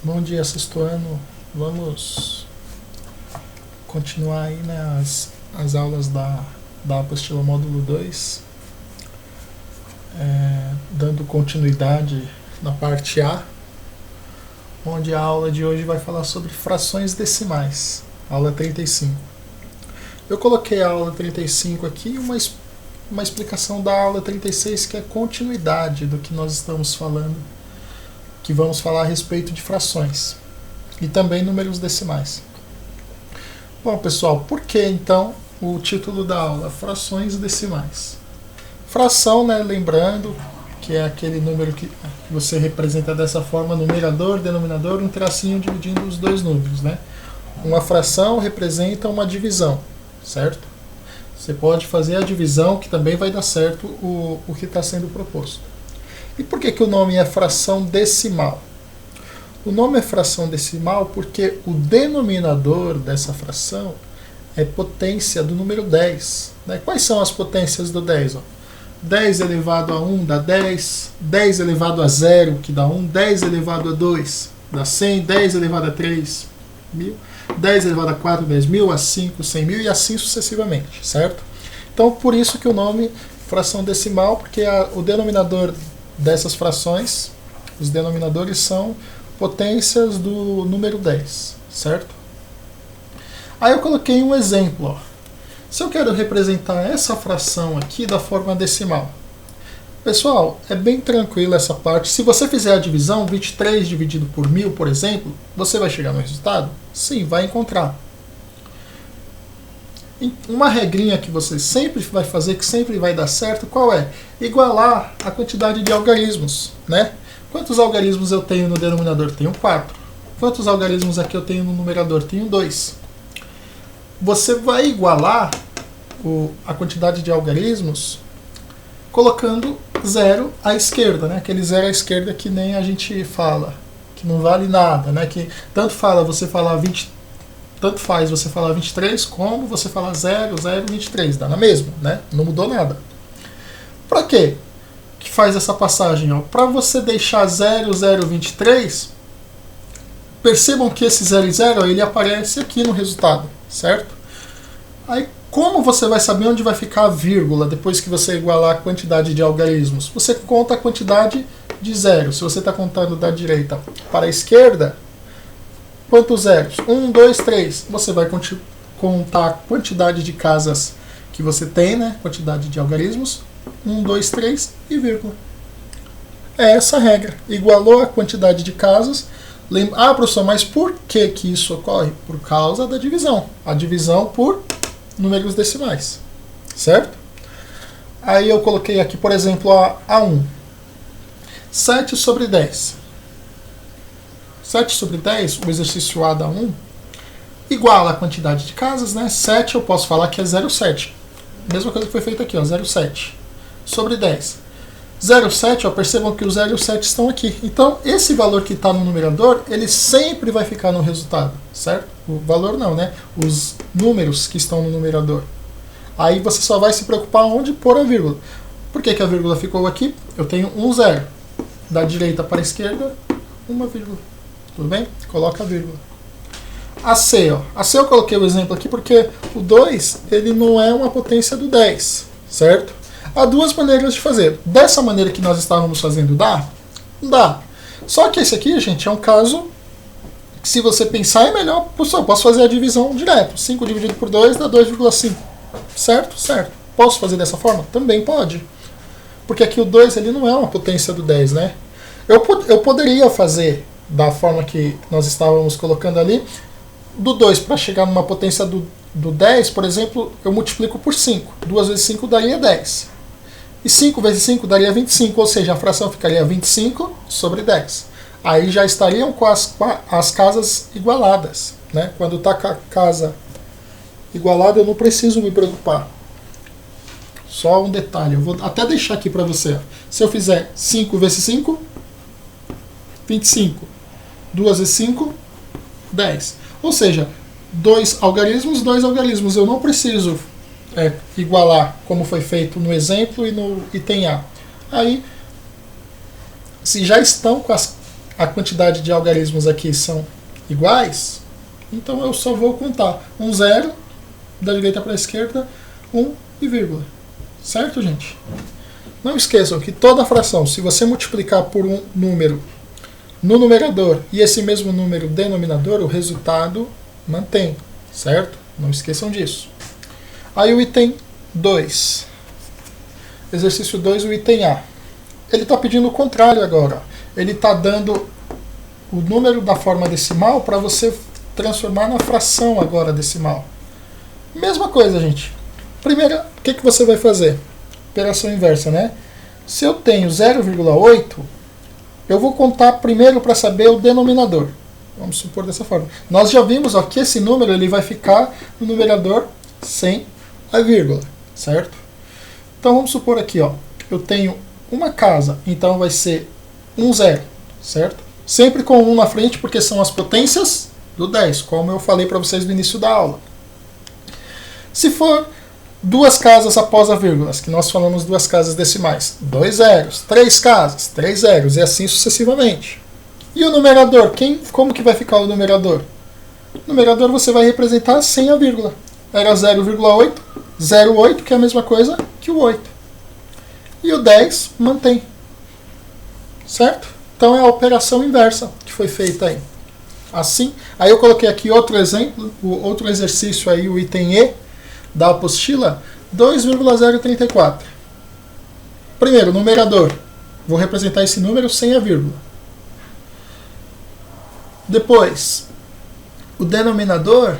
Bom dia, sexto ano. Vamos continuar aí, né, as aulas da apostila módulo 2, dando continuidade na parte A, onde a aula de hoje vai falar sobre frações decimais, aula 35. Eu coloquei a aula 35 aqui e uma explicação da aula 36, que é continuidade do que nós estamos falando, que vamos falar a respeito de frações e também números decimais. Bom, pessoal, por que então o título da aula? Frações decimais. Fração, né, lembrando que é aquele número que você representa dessa forma: numerador, denominador, um tracinho dividindo os dois números, né? Uma fração representa uma divisão, certo? Você pode fazer a divisão, que também vai dar certo o que está sendo proposto. E por que o nome é fração decimal? O nome é fração decimal porque o denominador dessa fração é potência do número 10. Né? Quais são as potências do 10? 10 elevado a 1 dá 10, 10 elevado a 0, que dá 1, 10 elevado a 2 dá 100, 10 elevado a 3, 1000, 10 elevado a 4, 10.000, a 5, 100.000 e assim sucessivamente, certo? Então, por isso que o nome fração decimal, porque o denominador dessas frações, os denominadores são potências do número 10, certo? Aí eu coloquei um exemplo. Ó. Se eu quero representar essa fração aqui da forma decimal, pessoal, é bem tranquilo essa parte. Se você fizer a divisão, 23 dividido por 1000, por exemplo, você vai chegar no resultado? Sim, vai encontrar. Uma regrinha que você sempre vai fazer, que sempre vai dar certo, qual é? Igualar a quantidade de algarismos, né? Quantos algarismos eu tenho no denominador? Tenho 4. Quantos algarismos aqui eu tenho no numerador? Tenho 2. Você vai igualar a quantidade de algarismos colocando 0 à esquerda, né? Aquele 0 à esquerda que nem a gente fala, que não vale nada, né? Que tanto faz você falar 23 como você falar 0, 0, 23. Dá na mesma, né? Não mudou nada. Para quê que faz essa passagem? Para você deixar 0, 0, 23, percebam que esse 0 e 0 ele aparece aqui no resultado, certo? Aí, como você vai saber onde vai ficar a vírgula depois que você igualar a quantidade de algarismos? Você conta a quantidade de zeros. Se você está contando da direita para a esquerda, quantos zeros? 1, 2, 3. Você vai contar a quantidade de casas que você tem, né? Quantidade de algarismos. 1, 2, 3 e vírgula. É essa a regra. Igualou a quantidade de casas. Ah, professor, mas por que isso ocorre? Por causa da divisão. A divisão por números decimais. Certo? Aí eu coloquei aqui, por exemplo, a 1. 7 sobre 10. 7 sobre 10, o exercício A dá 1, iguala a quantidade de casas, né? 7 eu posso falar que é 0,7. Mesma coisa que foi feita aqui, 0,7 sobre 10. 0,7, percebam que os 0 e o 7 estão aqui. Então, esse valor que está no numerador, ele sempre vai ficar no resultado, certo? O valor não, né? Os números que estão no numerador. Aí você só vai se preocupar onde pôr a vírgula. Por que a vírgula ficou aqui? Eu tenho um 0. Da direita para a esquerda, uma vírgula. Tudo bem? Coloca a vírgula. A C, A C eu coloquei o exemplo aqui porque o 2, ele não é uma potência do 10, certo? Há duas maneiras de fazer. Dessa maneira que nós estávamos fazendo, dá? Dá. Só que esse aqui, gente, é um caso que, se você pensar, é melhor. Eu posso fazer a divisão direto. 5 dividido por 2 dá 2,5. Certo? Certo. Posso fazer dessa forma? Também pode. Porque aqui o 2, ele não é uma potência do 10, né? Eu poderia fazer da forma que nós estávamos colocando ali, do 2 para chegar numa potência do 10, por exemplo, eu multiplico por 5. 2 vezes 5 daria 10. E 5 vezes 5 daria 25, ou seja, a fração ficaria 25 sobre 10. Aí já estariam com as casas igualadas. Né? Quando está com a casa igualada, eu não preciso me preocupar. Só um detalhe, eu vou até deixar aqui para você. Se eu fizer 5 vezes 5, 25. 2 vezes 5, 10. Ou seja, 2 algarismos, 2 algarismos. Eu não preciso igualar como foi feito no exemplo e no item A. Aí, se já estão com as a quantidade de algarismos aqui são iguais, então eu só vou contar um zero da direita para a esquerda, 1 e vírgula. Certo, gente? Não esqueçam que toda fração, se você multiplicar por um número no numerador e esse mesmo número denominador, o resultado mantém. Certo? Não esqueçam disso. Aí o item 2. Exercício 2, o item A. Ele está pedindo o contrário agora. Ele está dando o número da forma decimal para você transformar na fração agora decimal. Mesma coisa, gente. Primeiro, o que você vai fazer? Operação inversa, né? Se eu tenho 0,8, eu vou contar primeiro para saber o denominador. Vamos supor dessa forma. Nós já vimos ó, que esse número ele vai ficar no numerador sem a vírgula, certo? Então vamos supor aqui, ó, eu tenho uma casa, então vai ser 1, 0, certo? Sempre com 1 na frente, porque são as potências do 10, como eu falei para vocês no início da aula. Se for duas casas após a vírgula, que nós falamos duas casas decimais, 2 zeros, 3 casas, 3 zeros, e assim sucessivamente. E o numerador, como que vai ficar o numerador? O numerador você vai representar sem a vírgula. Era 0,8, 0,8, que é a mesma coisa que o 8. E o 10 mantém. Certo? Então é a operação inversa que foi feita aí. Assim, aí eu coloquei aqui outro exemplo, outro exercício aí, o item E da apostila, 2,034. Primeiro, numerador. Vou representar esse número sem a vírgula. Depois, o denominador,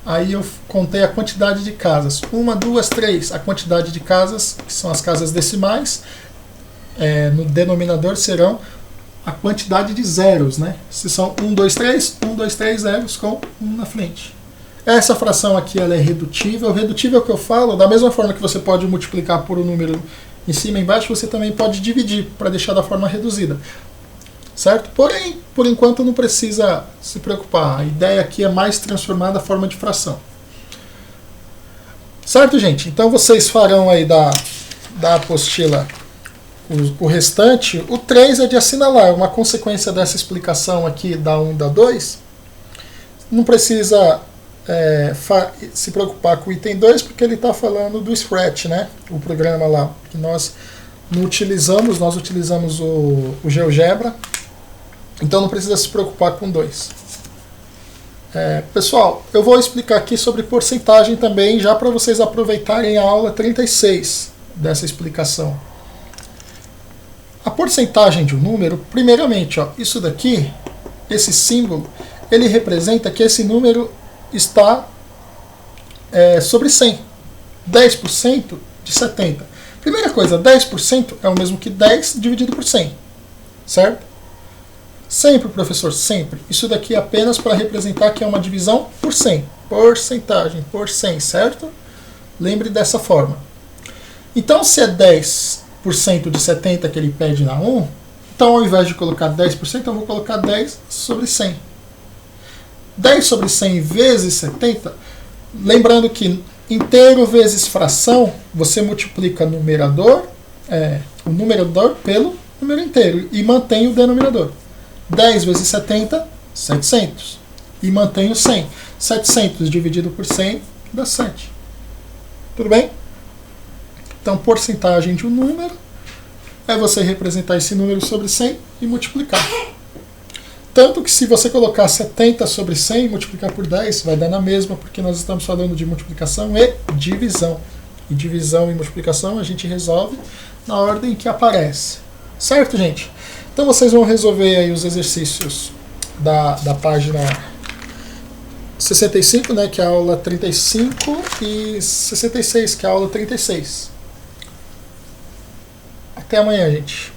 aí eu contei a quantidade de casas. 1, 2, 3. A quantidade de casas, que são as casas decimais, no denominador serão a quantidade de zeros, né? Se são 1, 2, 3, 1, 2, 3 zeros com 1 na frente. Essa fração aqui ela é redutível. Redutível que eu falo, da mesma forma que você pode multiplicar por um número em cima e embaixo, você também pode dividir para deixar da forma reduzida. Certo? Porém, por enquanto não precisa se preocupar. A ideia aqui é mais transformar da forma de fração. Certo, gente? Então vocês farão aí da apostila o restante. O 3 é de assinalar. Uma consequência dessa explicação aqui da 1 e da 2. Não precisa se preocupar com o item 2, porque ele está falando do Scratch, né? O programa lá que nós não utilizamos. Nós utilizamos o GeoGebra. Então não precisa se preocupar com 2. Pessoal, eu vou explicar aqui sobre porcentagem também, já para vocês aproveitarem a aula 36 dessa explicação. A porcentagem de um número, primeiramente, ó, isso daqui, esse símbolo, ele representa que esse número está sobre 100. 10% de 70. Primeira coisa, 10% é o mesmo que 10 dividido por 100. Certo? Sempre, professor, sempre. Isso daqui é apenas para representar que é uma divisão por 100. Porcentagem por 100, certo? Lembre dessa forma. Então, se é 10% de 70 que ele pede na 1, então ao invés de colocar 10%, eu vou colocar 10 sobre 100. 10 sobre 100 vezes 70, lembrando que inteiro vezes fração, você multiplica o numerador pelo número inteiro e mantém o denominador. 10 vezes 70, 700. E mantém o 100. 700 dividido por 100 dá 7. Tudo bem? Então, porcentagem de um número é você representar esse número sobre 100 e multiplicar. Tanto que se você colocar 70 sobre 100 e multiplicar por 10, vai dar na mesma, porque nós estamos falando de multiplicação e divisão. E divisão e multiplicação a gente resolve na ordem que aparece. Certo, gente? Então vocês vão resolver aí os exercícios da página 65, né, que é a aula 35, e 66, que é a aula 36. Até amanhã, gente.